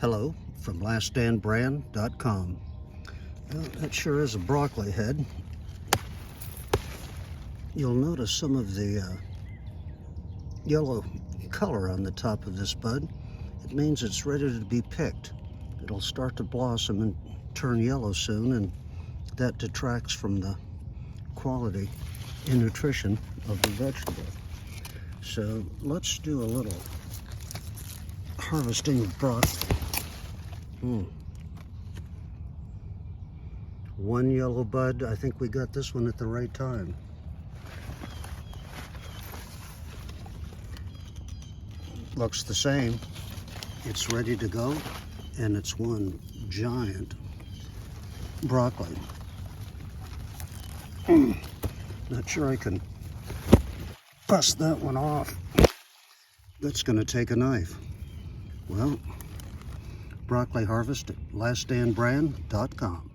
Hello from laststandbrand.com. Well, that sure is a broccoli head. You'll notice some of the yellow color on the top of this bud. It means it's ready to be picked. It'll start to blossom and turn yellow soon, and that detracts from the quality and nutrition of the vegetable. So let's do a little harvesting of broccoli. One yellow bud. I think we got this one at the right time. Looks the same. It's ready to go, and it's one giant broccoli. Not sure I can bust that one off. That's going to take a knife. Well, broccoli harvest at laststandbrand.com.